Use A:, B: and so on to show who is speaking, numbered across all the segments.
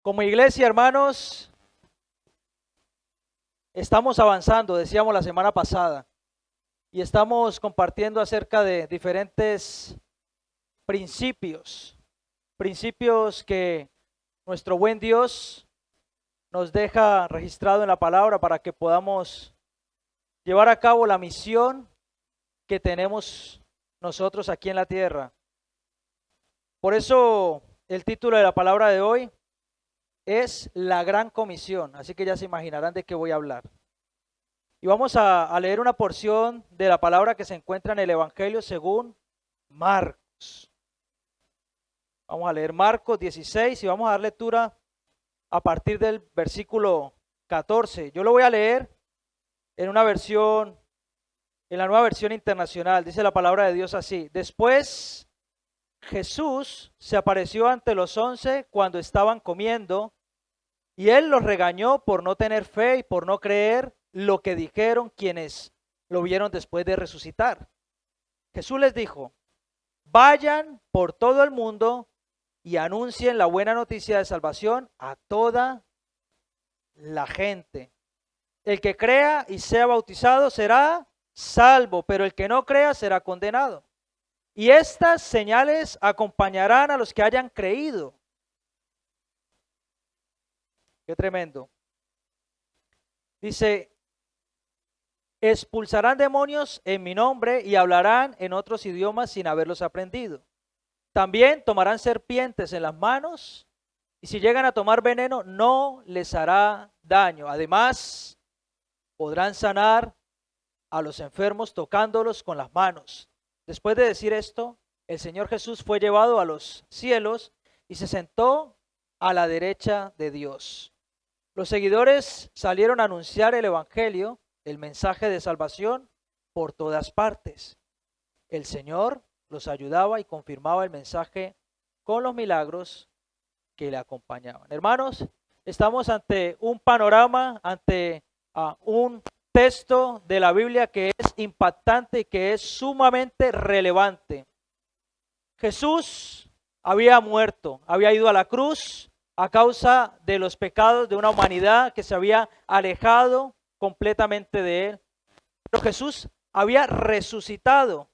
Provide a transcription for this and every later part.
A: Como iglesia, hermanos, estamos avanzando, decíamos la semana pasada, y estamos compartiendo acerca de diferentes principios que nuestro buen Dios nos deja registrado en la palabra para que podamos llevar a cabo la misión que tenemos nosotros aquí en la tierra. Por eso el título de la palabra de hoy es la gran comisión, así que ya se imaginarán de qué voy a hablar. Y vamos a leer una porción de la palabra que se encuentra en el Evangelio según Marcos. Vamos a leer Marcos 16 y vamos a dar lectura a partir del versículo 14. Yo lo voy a leer en una versión, en la Nueva Versión Internacional. Dice la palabra de Dios así: Después Jesús se apareció ante los 11 cuando estaban comiendo, y él los regañó por no tener fe y por no creer lo que dijeron quienes lo vieron después de resucitar. Jesús les dijo: vayan por todo el mundo y anuncien la buena noticia de salvación a toda la gente. El que crea y sea bautizado será salvo, pero el que no crea será condenado. Y estas señales acompañarán a los que hayan creído. Qué tremendo. Dice: expulsarán demonios en mi nombre y hablarán en otros idiomas sin haberlos aprendido. También tomarán serpientes en las manos y si llegan a tomar veneno no les hará daño. Además, podrán sanar a los enfermos tocándolos con las manos. Después de decir esto, el Señor Jesús fue llevado a los cielos y se sentó a la derecha de Dios. Los seguidores salieron a anunciar el evangelio, el mensaje de salvación, por todas partes. El Señor los ayudaba y confirmaba el mensaje con los milagros que le acompañaban. Hermanos, estamos ante un panorama, ante un texto de la Biblia que es impactante y que es sumamente relevante. Jesús había muerto, había ido a la cruz a causa de los pecados de una humanidad que se había alejado completamente de él. Pero Jesús había resucitado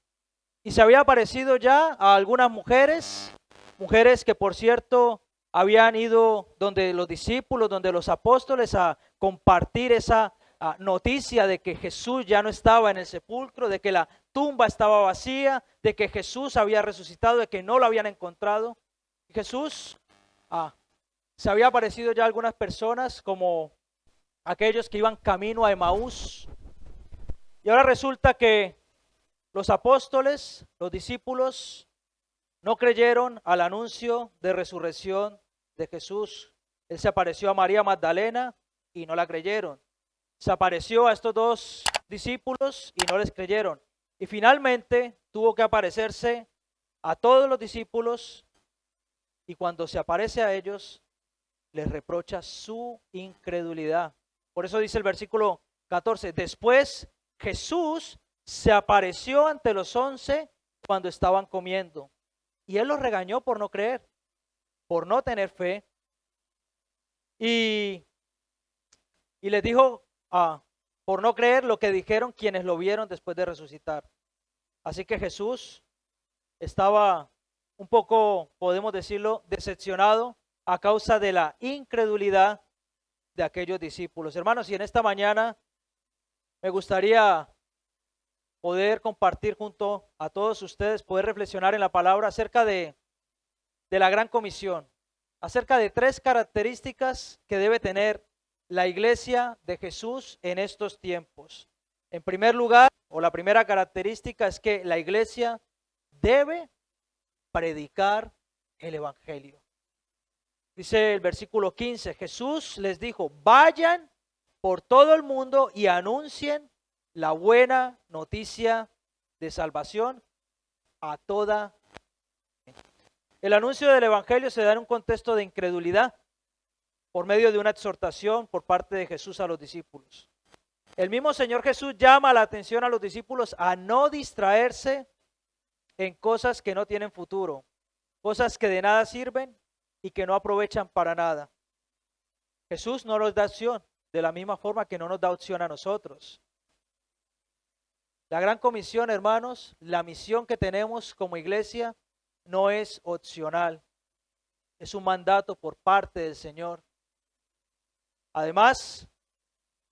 A: y se había aparecido ya a algunas mujeres que por cierto habían ido donde los discípulos, donde los apóstoles a compartir esa noticia de que Jesús ya no estaba en el sepulcro, de que la tumba estaba vacía, de que Jesús había resucitado, de que no lo habían encontrado. Y Jesús se había aparecido ya a algunas personas como aquellos que iban camino a Emaús. Y ahora resulta que los apóstoles, los discípulos, no creyeron al anuncio de resurrección de Jesús. Él se apareció a María Magdalena y no la creyeron. Se apareció a estos dos discípulos y no les creyeron. Y finalmente tuvo que aparecerse a todos los discípulos y cuando se aparece a ellos, les reprocha su incredulidad. Por eso dice el versículo 14, después Jesús se apareció ante los 11 cuando estaban comiendo. Y él los regañó por no creer, por no tener fe. Y les dijo por no creer lo que dijeron quienes lo vieron después de resucitar. Así que Jesús estaba un poco, podemos decirlo, decepcionado a causa de la incredulidad de aquellos discípulos. Hermanos, y en esta mañana me gustaría poder compartir junto a todos ustedes, poder reflexionar en la palabra acerca de la gran comisión, acerca de 3 características que debe tener la iglesia de Jesús en estos tiempos. En primer lugar, o la primera característica es que la iglesia debe predicar el evangelio. Dice el versículo 15, Jesús les dijo, vayan por todo el mundo y anuncien la buena noticia de salvación a toda. El anuncio del evangelio se da en un contexto de incredulidad por medio de una exhortación por parte de Jesús a los discípulos. El mismo Señor Jesús llama la atención a los discípulos a no distraerse en cosas que no tienen futuro, cosas que de nada sirven y que no aprovechan para nada. Jesús no nos da opción, de la misma forma que no nos da opción a nosotros. La gran comisión, hermanos, la misión que tenemos como iglesia no es opcional, es un mandato por parte del Señor. Además,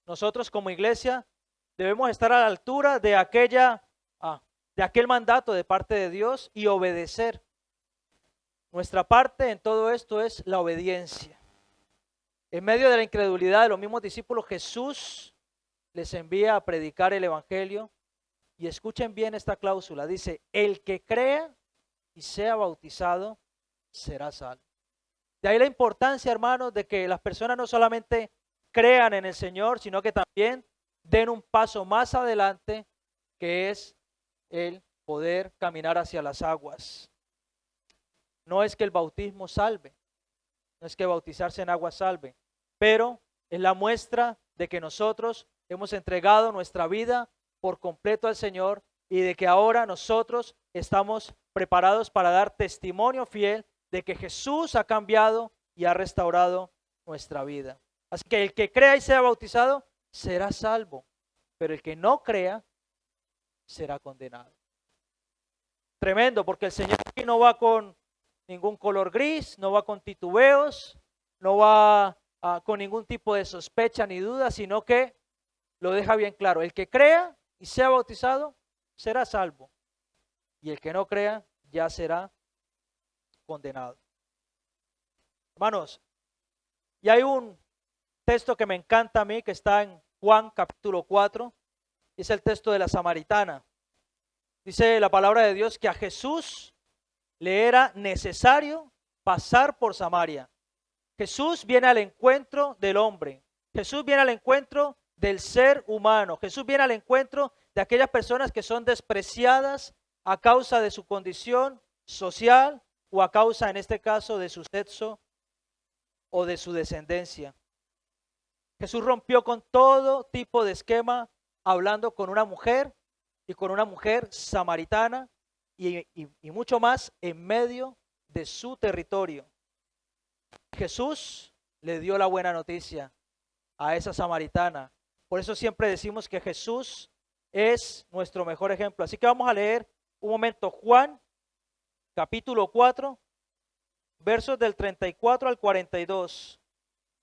A: nosotros como iglesia debemos estar a la altura de aquel mandato de parte de Dios y obedecer. Nuestra parte en todo esto es la obediencia. En medio de la incredulidad de los mismos discípulos, Jesús les envía a predicar el evangelio. Y escuchen bien esta cláusula, dice, el que crea y sea bautizado será salvo. De ahí la importancia, hermanos, de que las personas no solamente crean en el Señor, sino que también den un paso más adelante, que es el poder caminar hacia las aguas. No es que el bautismo salve, no es que bautizarse en agua salve, pero es la muestra de que nosotros hemos entregado nuestra vida por completo al Señor y de que ahora nosotros estamos preparados para dar testimonio fiel de que Jesús ha cambiado y ha restaurado nuestra vida. Así que el que crea y sea bautizado será salvo, pero el que no crea será condenado. Tremendo, porque el Señor aquí no va con ningún color gris, no va con titubeos, no va con ningún tipo de sospecha ni duda, sino que lo deja bien claro. El que crea y sea bautizado será salvo, y el que no crea ya será condenado. Hermanos, y hay un texto que me encanta a mí, que está en Juan capítulo 4, y es el texto de la samaritana. Dice la palabra de Dios que a Jesús le era necesario pasar por Samaria. Jesús viene al encuentro del hombre. Jesús viene al encuentro del ser humano. Jesús viene al encuentro de aquellas personas que son despreciadas a causa de su condición social o a causa, en este caso, de su sexo o de su descendencia. Jesús rompió con todo tipo de esquema, hablando con una mujer y con una mujer samaritana y mucho más en medio de su territorio. Jesús le dio la buena noticia a esa samaritana. Por eso siempre decimos que Jesús es nuestro mejor ejemplo. Así que vamos a leer un momento Juan, capítulo 4, versos del 34 al 42.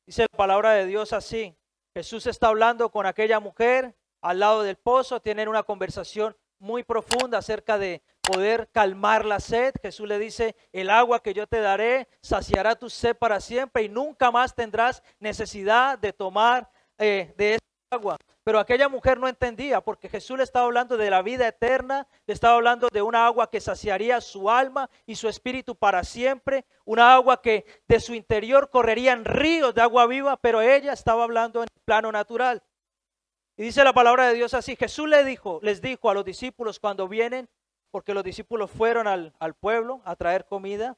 A: Dice la palabra de Dios así. Jesús está hablando con aquella mujer al lado del pozo, tienen una conversación muy profunda acerca de poder calmar la sed. Jesús le dice, el agua que yo te daré saciará tu sed para siempre y nunca más tendrás necesidad de tomar de esa agua. Pero aquella mujer no entendía, porque Jesús le estaba hablando de la vida eterna, le estaba hablando de una agua que saciaría su alma y su espíritu para siempre, una agua que de su interior correrían ríos de agua viva, pero ella estaba hablando en el plano natural. Y dice la palabra de Dios así, Jesús les dijo a los discípulos cuando vienen, porque los discípulos fueron al pueblo a traer comida,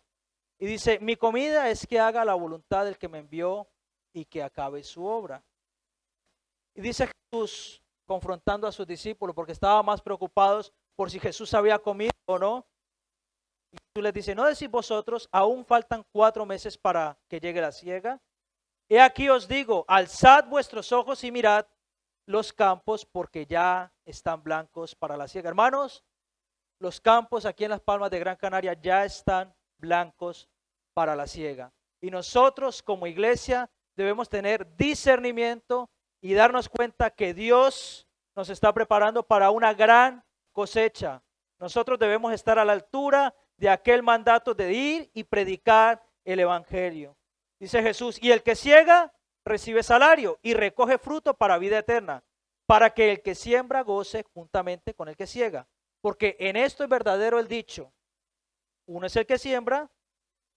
A: y dice, mi comida es que haga la voluntad del que me envió y que acabe su obra. Y dice Jesús, confrontando a sus discípulos, porque estaban más preocupados por si Jesús había comido o no. Y Jesús les dice, ¿no decís vosotros, aún faltan 4 meses para que llegue la siega? He aquí os digo, alzad vuestros ojos y mirad los campos, porque ya están blancos para la siega. Hermanos, los campos aquí en las Palmas de Gran Canaria ya están blancos para la siega. Y nosotros como iglesia debemos tener discernimiento y darnos cuenta que Dios nos está preparando para una gran cosecha. Nosotros debemos estar a la altura de aquel mandato de ir y predicar el evangelio. Dice Jesús, y el que ciega recibe salario y recoge fruto para vida eterna, para que el que siembra goce juntamente con el que ciega. Porque en esto es verdadero el dicho, uno es el que siembra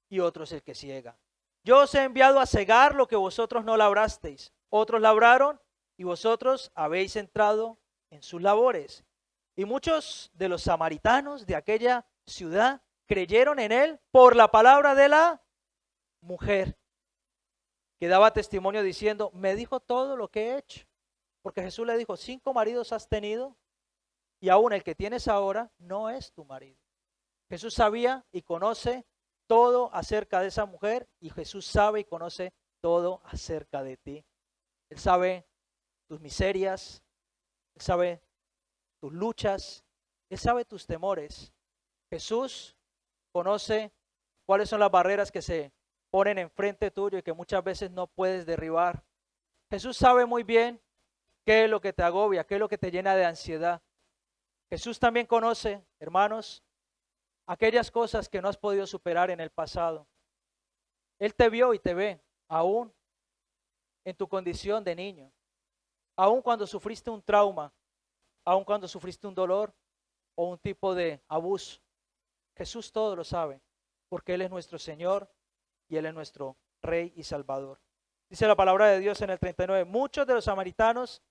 A: y otro es el que ciega. Yo os he enviado a cegar lo que vosotros no labrasteis. Otros labraron y vosotros habéis entrado en sus labores. Y muchos de los samaritanos de aquella ciudad creyeron en él por la palabra de la mujer, que daba testimonio diciendo, me dijo todo lo que he hecho. Porque Jesús le dijo, 5 maridos has tenido y aún el que tienes ahora no es tu marido. Jesús sabía y conoce todo acerca de esa mujer y Jesús sabe y conoce todo acerca de ti. Él sabe tus miserias, Él sabe tus luchas, Él sabe tus temores. Jesús conoce cuáles son las barreras que se ponen enfrente tuyo y que muchas veces no puedes derribar. Jesús sabe muy bien qué es lo que te agobia, qué es lo que te llena de ansiedad. Jesús también conoce, hermanos, aquellas cosas que no has podido superar en el pasado. Él te vio y te ve, aún en tu condición de niño, aún cuando sufriste un trauma, aún cuando sufriste un dolor o un tipo de abuso. Jesús todo lo sabe, porque Él es nuestro Señor y Él es nuestro Rey y Salvador. Dice la palabra de Dios en el 39, muchos de los samaritanos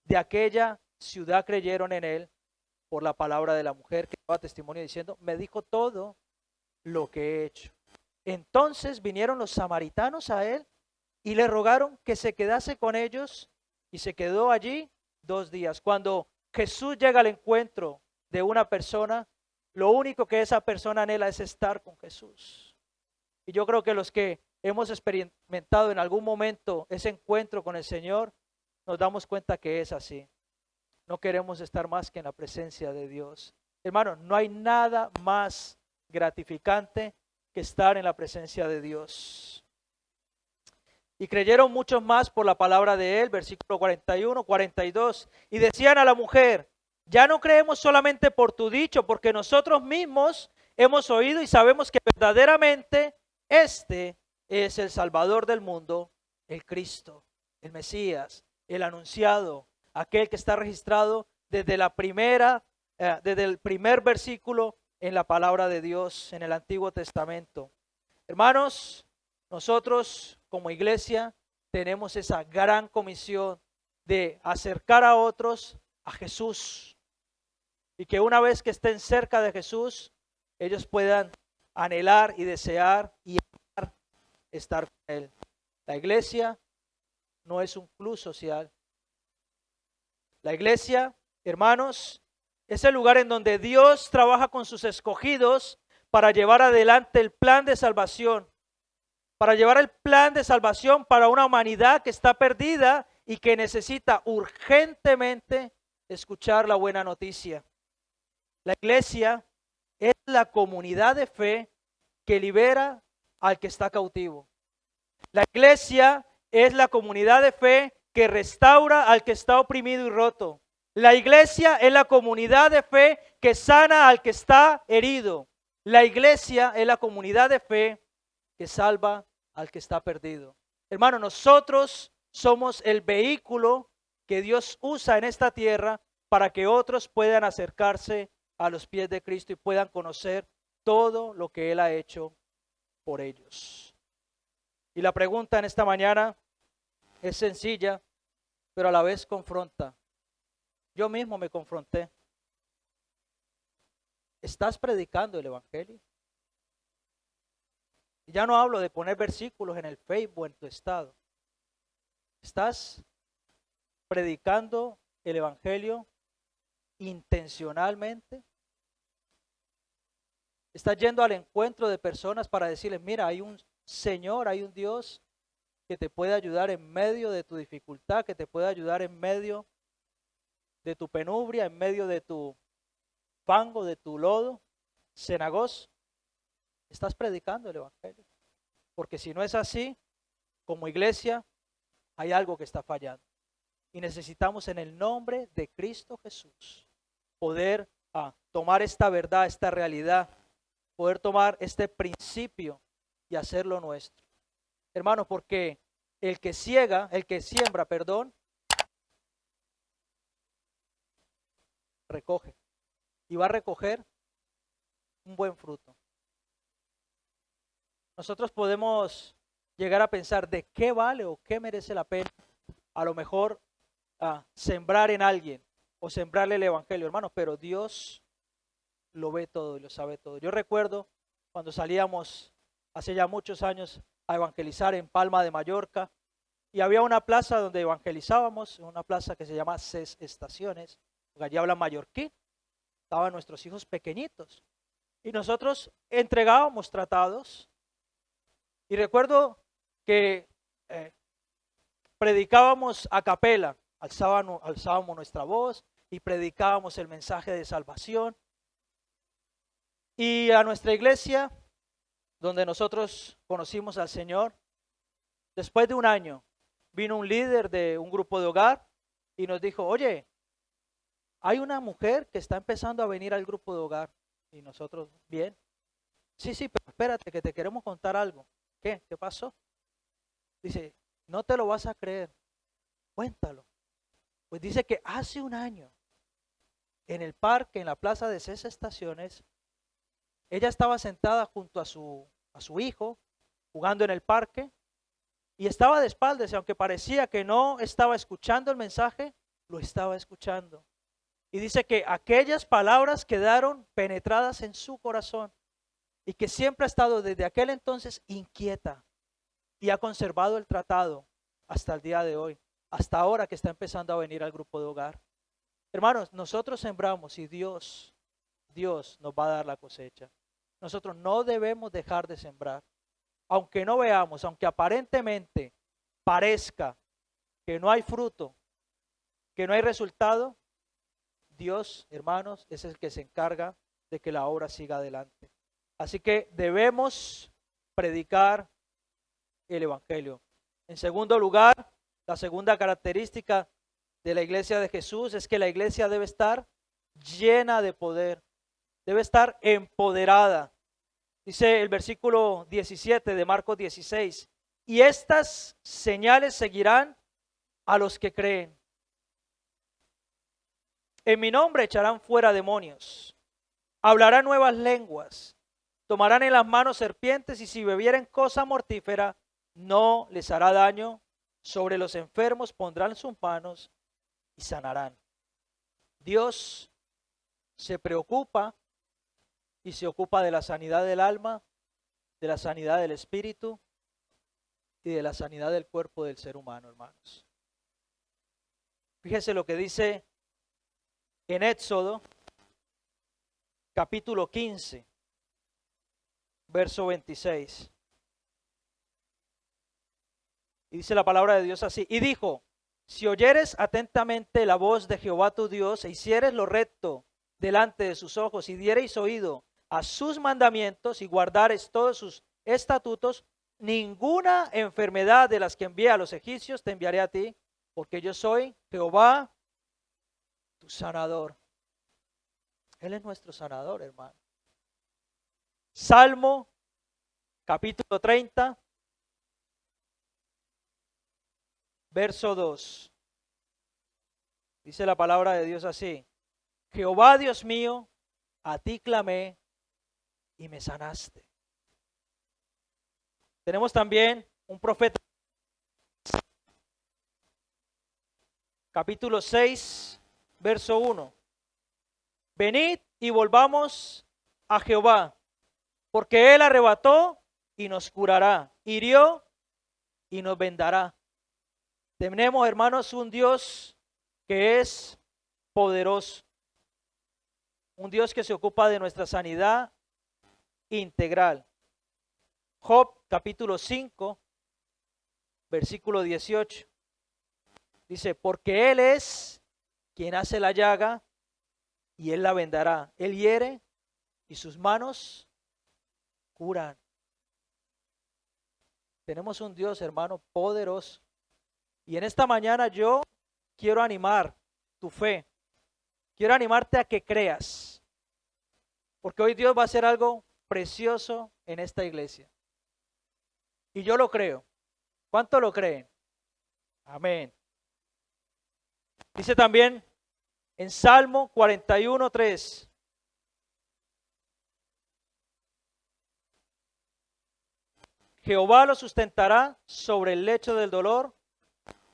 A: de aquella ciudad creyeron en Él por la palabra de la mujer que daba testimonio diciendo, me dijo todo lo que he hecho. Entonces vinieron los samaritanos a Él y le rogaron que se quedase con ellos y se quedó allí 2 días. Cuando Jesús llega al encuentro de una persona, lo único que esa persona anhela es estar con Jesús. Y yo creo que los que hemos experimentado en algún momento ese encuentro con el Señor, nos damos cuenta que es así. No queremos estar más que en la presencia de Dios. Hermano, no hay nada más gratificante que estar en la presencia de Dios. Y creyeron muchos más por la palabra de Él, versículo 41, 42. Y decían a la mujer, ya no creemos solamente por tu dicho, porque nosotros mismos hemos oído y sabemos que verdaderamente este es el Salvador del mundo, el Cristo, el Mesías, el anunciado, aquel que está registrado desde desde el primer versículo en la palabra de Dios, en el Antiguo Testamento. Hermanos, nosotros como iglesia tenemos esa gran comisión de acercar a otros a Jesús y que una vez que estén cerca de Jesús, ellos puedan anhelar y desear y amar estar con Él. La iglesia no es un club social. La iglesia, hermanos, es el lugar en donde Dios trabaja con sus escogidos para llevar adelante el plan de salvación, para llevar el plan de salvación para una humanidad que está perdida y que necesita urgentemente escuchar la buena noticia. La iglesia es la comunidad de fe que libera al que está cautivo. La iglesia es la comunidad de fe que restaura al que está oprimido y roto. La iglesia es la comunidad de fe que sana al que está herido. La iglesia es la comunidad de fe que salva al que está perdido. Hermano, nosotros somos el vehículo que Dios usa en esta tierra para que otros puedan acercarse a los pies de Cristo y puedan conocer todo lo que Él ha hecho por ellos. Y la pregunta en esta mañana es sencilla, pero a la vez confronta. Yo mismo me confronté. ¿Estás predicando el Evangelio? Y ya no hablo de poner versículos en el Facebook o en tu estado. ¿Estás predicando el Evangelio intencionalmente? ¿Estás yendo al encuentro de personas para decirles, mira, hay un Señor, hay un Dios que te puede ayudar en medio de tu dificultad, que te puede ayudar en medio de tu penubria, en medio de tu fango, de tu lodo cenagoso? ¿Estás predicando el Evangelio? Porque si no es así, como iglesia, hay algo que está fallando. Y necesitamos en el nombre de Cristo Jesús poder tomar esta verdad, esta realidad, poder tomar este principio y hacerlo nuestro. Hermanos, porque el que siembra, recoge. Y va a recoger un buen fruto. Nosotros podemos llegar a pensar de qué vale o qué merece la pena a lo mejor sembrar en alguien o sembrarle el Evangelio, hermanos, pero Dios lo ve todo y lo sabe todo. Yo recuerdo cuando salíamos hace ya muchos años a evangelizar en Palma de Mallorca y había una plaza donde evangelizábamos, una plaza que se llama Ses Estaciones, porque allí hablan mallorquí, estaban nuestros hijos pequeñitos y nosotros entregábamos tratados y recuerdo que eh, predicábamos a capela, alzábamos nuestra voz y predicábamos el mensaje de salvación. Y a nuestra iglesia, donde nosotros conocimos al Señor, después de un año, vino un líder de un grupo de hogar y nos dijo, oye, hay una mujer que está empezando a venir al grupo de hogar. Y nosotros, bien. Sí, sí, pero espérate, que te queremos contar algo. ¿Qué? ¿Qué pasó? Dice, no te lo vas a creer. Cuéntalo. Pues dice que hace un año, en el parque, en la plaza de 6 estaciones, ella estaba sentada junto a su hijo, jugando en el parque, y estaba de espaldas, y aunque parecía que no estaba escuchando el mensaje, lo estaba escuchando. Y dice que aquellas palabras quedaron penetradas en su corazón, y que siempre ha estado desde aquel entonces inquieta, y ha conservado el tratado hasta el día de hoy, hasta ahora que está empezando a venir al grupo de hogar. Hermanos, nosotros sembramos y Dios nos va a dar la cosecha. Nosotros no debemos dejar de sembrar. Aunque no veamos, aunque aparentemente parezca que no hay fruto, que no hay resultado, Dios, hermanos, es el que se encarga de que la obra siga adelante. Así que debemos predicar el evangelio. En segundo lugar, la segunda característica de la iglesia de Jesús es que la iglesia debe estar llena de poder, debe estar empoderada. Dice el versículo 17 de Marcos 16, y estas señales seguirán a los que creen. En mi nombre echarán fuera demonios, hablarán nuevas lenguas, tomarán en las manos serpientes y si bebieren cosa mortífera no les hará daño. Sobre los enfermos pondrán sus manos y sanarán. Dios se preocupa y se ocupa de la sanidad del alma, de la sanidad del espíritu y de la sanidad del cuerpo del ser humano, hermanos. Fíjese lo que dice en Éxodo, capítulo 15, verso 26. Y dice la palabra de Dios así, y dijo, si oyeres atentamente la voz de Jehová tu Dios e hicieres lo recto delante de sus ojos y diereis oído a sus mandamientos y guardares todos sus estatutos, ninguna enfermedad de las que envié a los egipcios te enviaré a ti, porque yo soy Jehová, tu sanador. Él es nuestro sanador, hermano. Salmo, capítulo 30, verso 2. Dice la palabra de Dios así, Jehová Dios mío, a ti clamé y me sanaste. Tenemos también un profeta, capítulo 6, verso 1. Venid y volvamos a Jehová, porque Él arrebató y nos curará, hirió y nos vendará. Tenemos, hermanos, un Dios que es poderoso, un Dios que se ocupa de nuestra sanidad integral. Job capítulo 5, versículo 18. Dice, porque Él es quien hace la llaga y Él la vendará. Él hiere y sus manos curan. Tenemos un Dios, hermano, poderoso. Y en esta mañana yo quiero animar tu fe. Quiero animarte a que creas. Porque hoy Dios va a hacer algo precioso en esta iglesia. Y yo lo creo. ¿Cuánto lo creen? Amén. Dice también en Salmo 41, 3. Jehová lo sustentará sobre el lecho del dolor.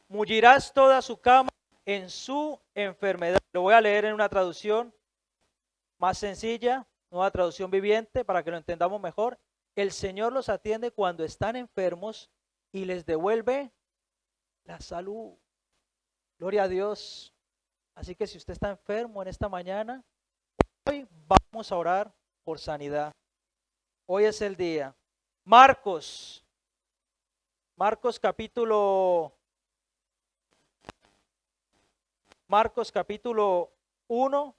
A: Mullirás toda su cama en su enfermedad. Lo voy a leer en una traducción más sencilla, nueva traducción viviente, para que lo entendamos mejor. El Señor los atiende cuando están enfermos y les devuelve la salud. Gloria a Dios. Así que si usted está enfermo en esta mañana, hoy vamos a orar por sanidad. Hoy es el día. Marcos Marcos capítulo 1.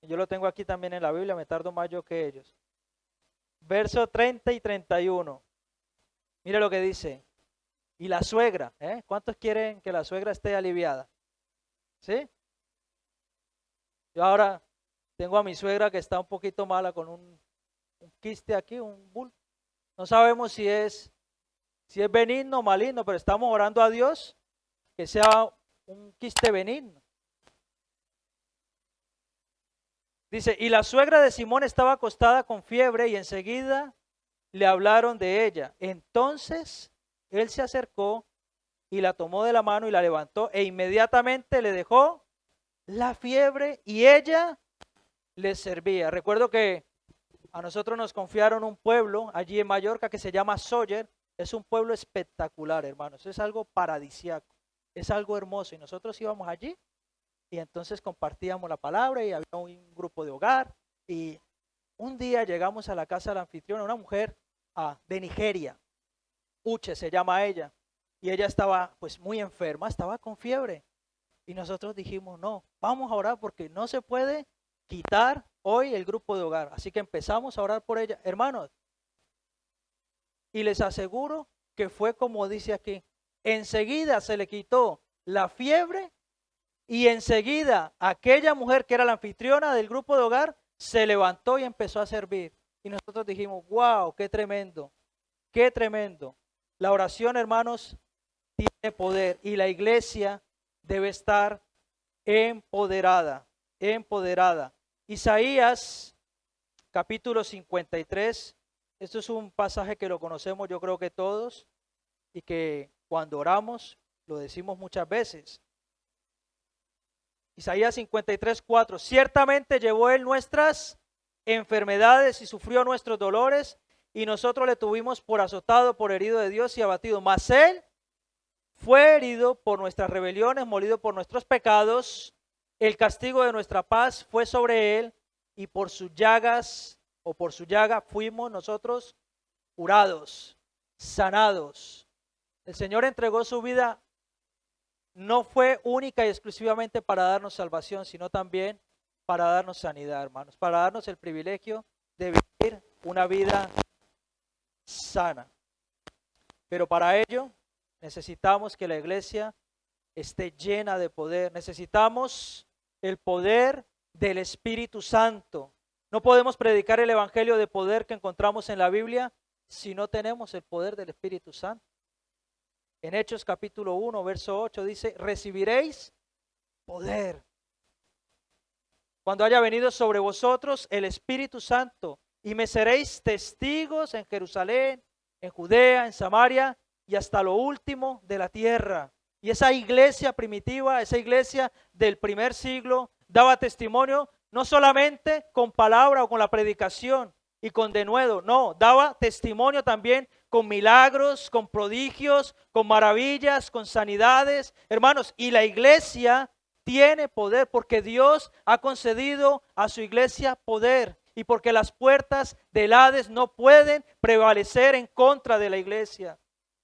A: Yo lo tengo aquí también en la Biblia, me tardo más yo que ellos. Verso 30 y 31. Mire lo que dice. Y la suegra, ¿cuántos quieren que la suegra esté aliviada? ¿Sí? Yo ahora tengo a mi suegra que está un poquito mala con un quiste aquí, un bulto. No sabemos si es benigno o maligno, pero estamos orando a Dios que sea un quiste benigno. Dice, y la suegra de Simón estaba acostada con fiebre y enseguida le hablaron de ella. Entonces él se acercó y la tomó de la mano y la levantó e inmediatamente le dejó la fiebre y ella le servía. Recuerdo que a nosotros nos confiaron un pueblo allí en Mallorca que se llama Sóller. Es un pueblo espectacular, hermanos. Es algo paradisiaco, es algo hermoso. Y nosotros íbamos allí y entonces compartíamos la palabra y había un grupo de hogar. Y un día llegamos a la casa de la anfitriona, una mujer de Nigeria, Uche se llama ella. Y ella estaba pues muy enferma, estaba con fiebre. Y nosotros dijimos, no, vamos a orar porque no se puede quitar hoy el grupo de hogar. Así que empezamos a orar por ella. Hermanos, y les aseguro que fue como dice aquí. Enseguida se le quitó la fiebre y enseguida aquella mujer que era la anfitriona del grupo de hogar se levantó y empezó a servir. Y nosotros dijimos, wow, qué tremendo, qué tremendo. La oración, hermanos, tiene poder y la iglesia debe estar empoderada, empoderada. Isaías capítulo 53, esto es un pasaje que lo conocemos yo creo que todos y que cuando oramos lo decimos muchas veces. Isaías 53, 4, ciertamente llevó él nuestras enfermedades y sufrió nuestros dolores y nosotros le tuvimos por azotado, por herido de Dios y abatido, mas él fue herido por nuestras rebeliones, molido por nuestros pecados, el castigo de nuestra paz fue sobre él y por sus llagas o por su llaga fuimos nosotros curados, sanados. El Señor entregó su vida, no fue única y exclusivamente para darnos salvación, sino también para darnos sanidad, hermanos, para darnos el privilegio de vivir una vida sana. Pero para ello necesitamos que la iglesia esté llena de poder. Necesitamos el poder del Espíritu Santo. No podemos predicar el evangelio de poder que encontramos en la Biblia si no tenemos el poder del Espíritu Santo. En Hechos capítulo 1, verso 8 dice, recibiréis poder cuando haya venido sobre vosotros el Espíritu Santo y me seréis testigos en Jerusalén, en Judea, en Samaria y hasta lo último de la tierra. Y esa iglesia primitiva, esa iglesia del primer siglo, daba testimonio no solamente con palabra o con la predicación y con denuedo, no, daba testimonio también con milagros, con prodigios, con maravillas, con sanidades. Hermanos, y la iglesia tiene poder porque Dios ha concedido a su iglesia poder y porque las puertas del Hades no pueden prevalecer en contra de la iglesia.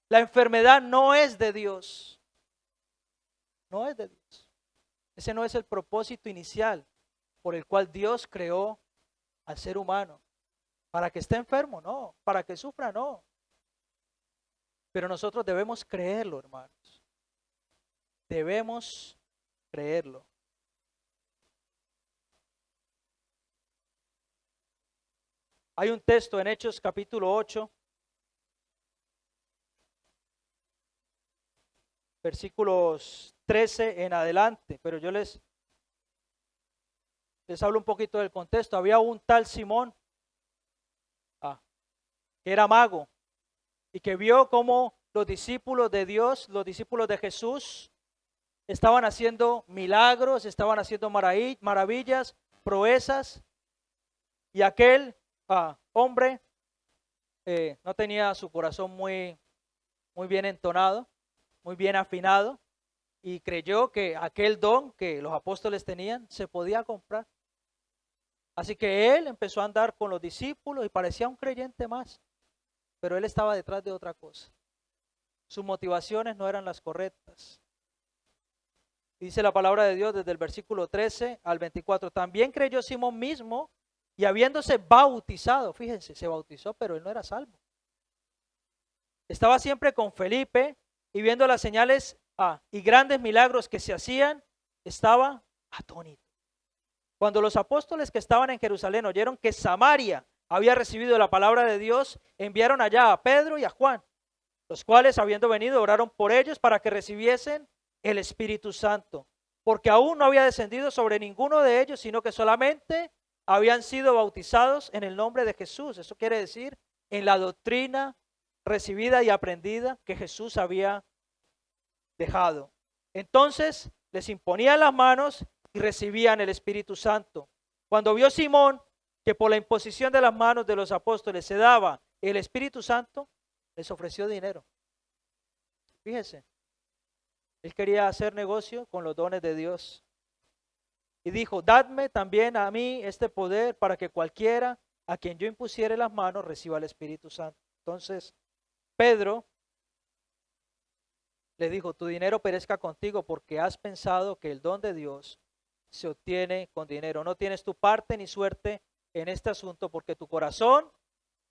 A: La enfermedad no es de Dios. No es de Dios. Ese no es el propósito inicial por el cual Dios creó al ser humano. Para que esté enfermo, no. Para que sufra, no. Pero nosotros debemos creerlo, hermanos. Debemos creerlo. Hay un texto en Hechos capítulo 8, versículos 13 en adelante, pero yo les hablo un poquito del contexto. Había un tal Simón, que era mago, y que vio cómo los discípulos de Dios, los discípulos de Jesús, estaban haciendo milagros, estaban haciendo maravillas, proezas, y aquel hombre no tenía su corazón muy bien entonado, muy bien afinado, y creyó que aquel don que los apóstoles tenían se podía comprar. Así que él empezó a andar con los discípulos y parecía un creyente más. pero él estaba detrás de otra cosa. Sus motivaciones no eran las correctas. Dice la palabra de Dios desde el versículo 13 al 24. También creyó Simón mismo y habiéndose bautizado, fíjense, se bautizó, pero él no era salvo. Estaba siempre con Felipe y viendo las señales y grandes milagros que se hacían, estaba atónito. Cuando los apóstoles que estaban en Jerusalén oyeron que Samaria había recibido la palabra de Dios, enviaron allá a Pedro y a Juan, los cuales, habiendo venido, oraron por ellos para que recibiesen el Espíritu Santo, porque aún no había descendido sobre ninguno de ellos, sino que solamente habían sido bautizados en el nombre de Jesús. Eso quiere decir en la doctrina recibida y aprendida que Jesús había dejado. Entonces les imponían las manos y recibían el Espíritu Santo. Cuando vio Simón que por la imposición de las manos de los apóstoles se daba el Espíritu Santo, les ofreció dinero. Fíjese, él quería hacer negocio con los dones de Dios. Y dijo, dadme también a mí este poder para que cualquiera a quien yo impusiere las manos reciba el Espíritu Santo. Entonces, Pedro le dijo, tu dinero perezca contigo porque has pensado que el don de Dios se obtiene con dinero. No tienes tu parte ni suerte en este asunto porque tu corazón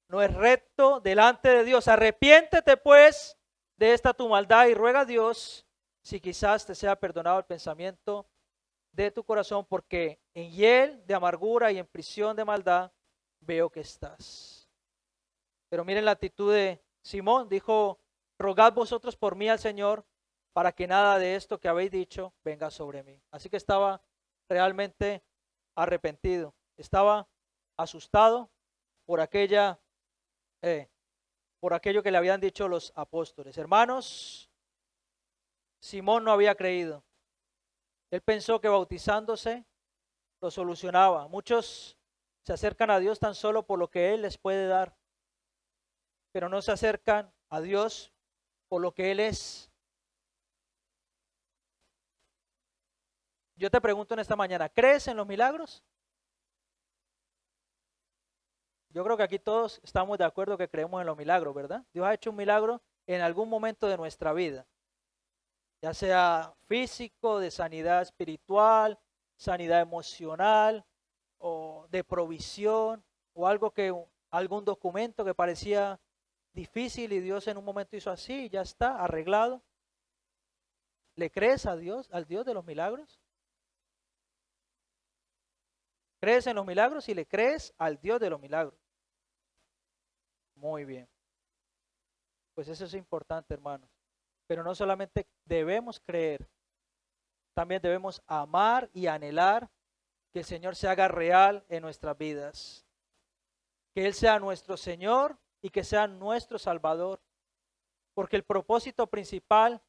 A: no es recto delante de Dios. Arrepiéntete pues de esta tu maldad y ruega a Dios si quizás te sea perdonado el pensamiento de tu corazón, porque en hiel de amargura y en prisión de maldad veo que estás. Pero miren la actitud de Simón, dijo, rogad vosotros por mí al Señor para que nada de esto que habéis dicho venga sobre mí. Así que estaba realmente arrepentido, estaba asustado por aquello que le habían dicho los apóstoles. Hermanos, Simón no había creído. Él pensó que bautizándose lo solucionaba. Muchos se acercan a Dios tan solo por lo que Él les puede dar, pero no se acercan a Dios por lo que Él es. Yo te pregunto en esta mañana, ¿crees en los milagros? Yo creo que aquí todos estamos de acuerdo que creemos en los milagros, ¿verdad? Dios ha hecho un milagro en algún momento de nuestra vida, ya sea físico, de sanidad espiritual, sanidad emocional o de provisión o algún documento que parecía difícil y Dios en un momento hizo así y ya está arreglado. ¿Le crees a Dios, al Dios de los milagros? ¿Crees en los milagros y le crees al Dios de los milagros? Muy bien. Pues eso es importante, hermanos. Pero no solamente debemos creer, también debemos amar y anhelar que el Señor se haga real en nuestras vidas. Que Él sea nuestro Señor y que sea nuestro Salvador. Porque el propósito principal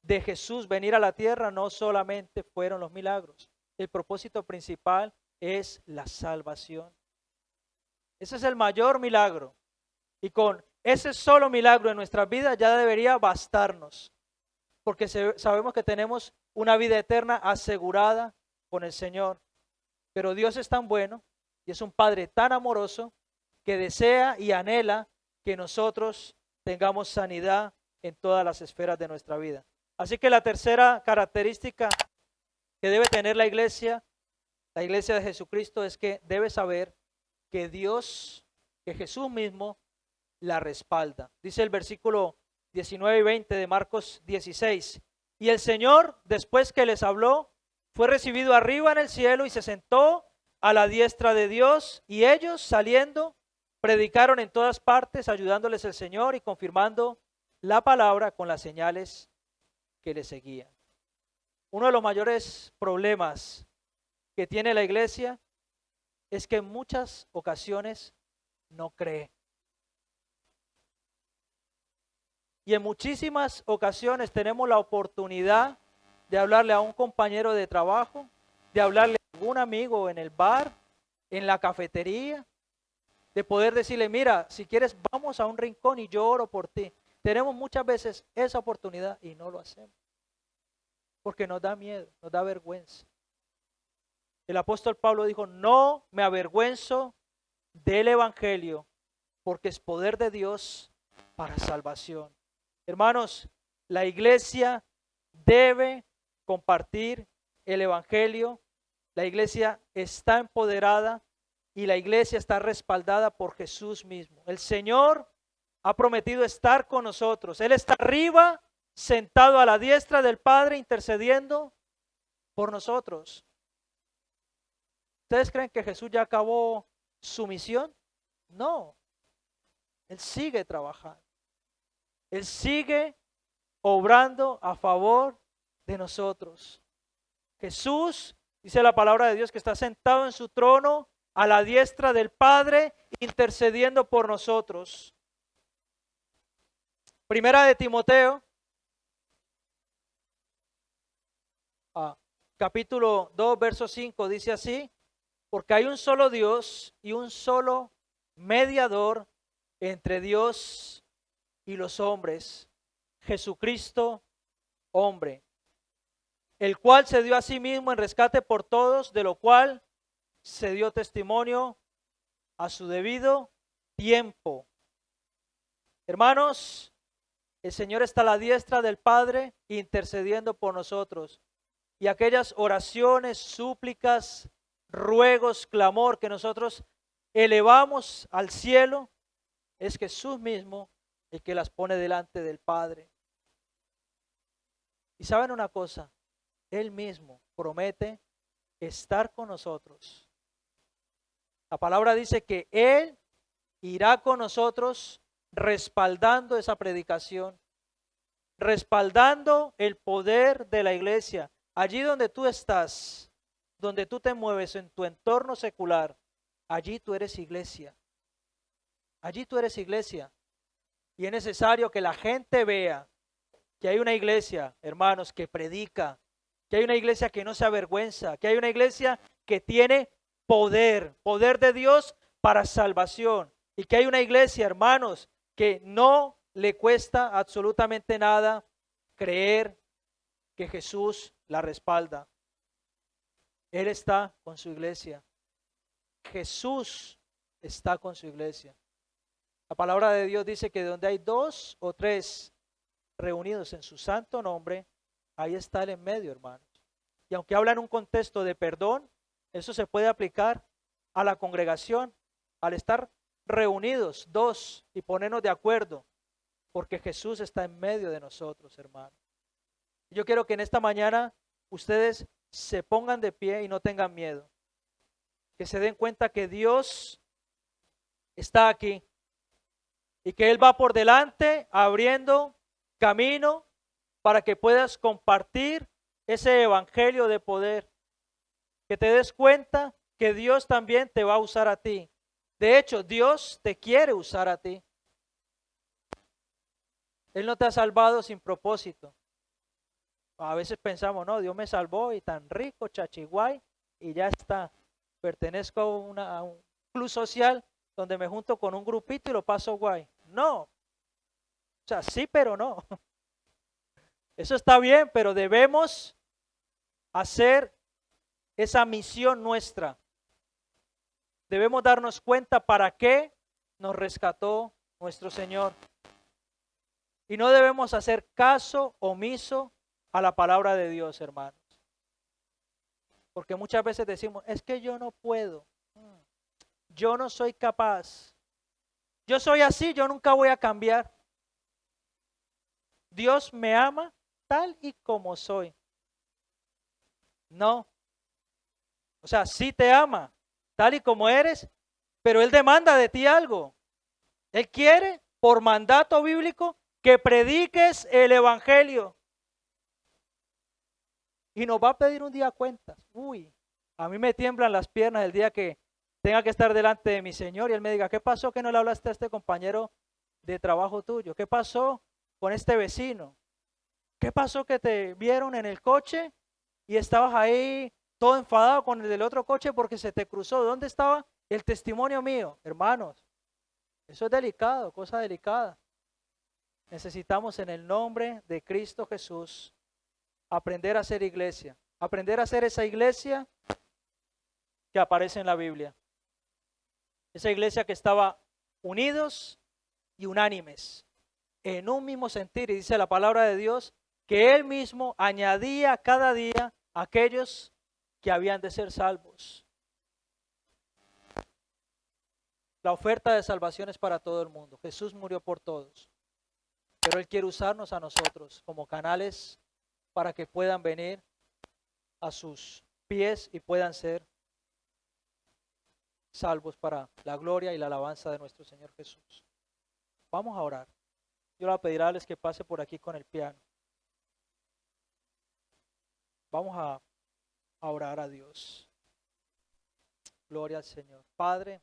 A: de Jesús venir a la tierra no solamente fueron los milagros. El propósito principal es la salvación. Ese es el mayor milagro. Y con ese solo milagro en nuestras vidas ya debería bastarnos. Porque sabemos que tenemos una vida eterna asegurada con el Señor. Pero Dios es tan bueno y es un Padre tan amoroso que desea y anhela que nosotros tengamos sanidad en todas las esferas de nuestra vida. Así que la tercera característica que debe tener la iglesia de Jesucristo, es que debe saber que Dios, que Jesús mismo la respalda. Dice el versículo 19 y 20 de Marcos 16. Y el Señor, después que les habló, fue recibido arriba en el cielo y se sentó a la diestra de Dios. Y ellos, saliendo, predicaron en todas partes, ayudándoles el Señor y confirmando la palabra con las señales que le seguían. Uno de los mayores problemas que tiene la iglesia es que en muchas ocasiones no cree. Y en muchísimas ocasiones tenemos la oportunidad de hablarle a un compañero de trabajo, de hablarle a algún amigo en el bar, en la cafetería, de poder decirle, mira, si quieres vamos a un rincón y yo oro por ti. Tenemos muchas veces esa oportunidad y no lo hacemos. Porque nos da miedo, nos da vergüenza. El apóstol Pablo dijo, no me avergüenzo del evangelio, porque es poder de Dios para salvación. Hermanos, la iglesia debe compartir el evangelio. La iglesia está empoderada y la iglesia está respaldada por Jesús mismo. El Señor ha prometido estar con nosotros. Él está arriba, sentado a la diestra del Padre, intercediendo por nosotros. ¿Ustedes creen que Jesús ya acabó su misión? No. Él sigue trabajando. Él sigue obrando a favor de nosotros. Jesús, dice la palabra de Dios, que está sentado en su trono a la diestra del Padre, intercediendo por nosotros. Primera de Timoteo, capítulo 2, verso 5, dice así: porque hay un solo Dios y un solo mediador entre Dios y los hombres, Jesucristo, hombre, el cual se dio a sí mismo en rescate por todos, de lo cual se dio testimonio a su debido tiempo. Hermanos, el Señor está a la diestra del Padre intercediendo por nosotros. Y aquellas oraciones, súplicas, ruegos, clamor que nosotros elevamos al cielo, es Jesús mismo el que las pone delante del Padre. Y saben una cosa, Él mismo promete estar con nosotros. La palabra dice que Él irá con nosotros respaldando esa predicación, respaldando el poder de la iglesia. Allí donde tú estás, donde tú te mueves en tu entorno secular, allí tú eres iglesia. Allí tú eres iglesia. Y es necesario que la gente vea que hay una iglesia, hermanos, que predica, que hay una iglesia que no se avergüenza, que hay una iglesia que tiene poder, poder de Dios para salvación. Y que hay una iglesia, hermanos, que no le cuesta absolutamente nada creer que Jesús la respalda. Él está con su iglesia. Jesús está con su iglesia. La palabra de Dios dice que donde hay 2 o 3 reunidos en su santo nombre, ahí está Él en medio, hermanos. Y aunque habla en un contexto de perdón, eso se puede aplicar a la congregación, al estar reunidos 2 y ponernos de acuerdo, porque Jesús está en medio de nosotros, hermanos. Yo quiero que en esta mañana ustedes se pongan de pie y no tengan miedo. Que se den cuenta que Dios está aquí y que Él va por delante abriendo camino para que puedas compartir ese evangelio de poder. Que te des cuenta que Dios también te va a usar a ti. De hecho, Dios te quiere usar a ti. Él no te ha salvado sin propósito. A veces pensamos, no, Dios me salvó y tan rico, chachiguay, y ya está. Pertenezco a un club social donde me junto con un grupito y lo paso guay. No. O sea, sí, pero no. Eso está bien, pero debemos hacer esa misión nuestra. Debemos darnos cuenta para qué nos rescató nuestro Señor. Y no debemos hacer caso omiso a la palabra de Dios, hermanos. Porque muchas veces decimos, es que yo no puedo. Yo no soy capaz. Yo soy así, yo nunca voy a cambiar. Dios me ama tal y como soy. No. O sea, sí te ama, tal y como eres, pero Él demanda de ti algo. Él quiere, por mandato bíblico, que prediques el evangelio. Y nos va a pedir un día cuentas. Uy, a mí me tiemblan las piernas el día que tenga que estar delante de mi Señor y Él me diga, ¿qué pasó que no le hablaste a este compañero de trabajo tuyo? ¿Qué pasó con este vecino? ¿Qué pasó que te vieron en el coche y estabas ahí todo enfadado con el del otro coche porque se te cruzó? ¿Dónde estaba el testimonio mío? Hermanos, eso es delicado, cosa delicada. Necesitamos en el nombre de Cristo Jesús aprender a ser iglesia, aprender a ser esa iglesia que aparece en la Biblia. Esa iglesia que estaba unidos y unánimes, en un mismo sentir. Y dice la palabra de Dios que Él mismo añadía cada día a aquellos que habían de ser salvos. La oferta de salvación es para todo el mundo. Jesús murió por todos, pero Él quiere usarnos a nosotros como canales para que puedan venir a sus pies y puedan ser salvos para la gloria y la alabanza de nuestro Señor Jesús. Vamos a orar. Yo le voy a pedir a Alex que pase por aquí con el piano. Vamos a orar a Dios. Gloria al Señor. Padre,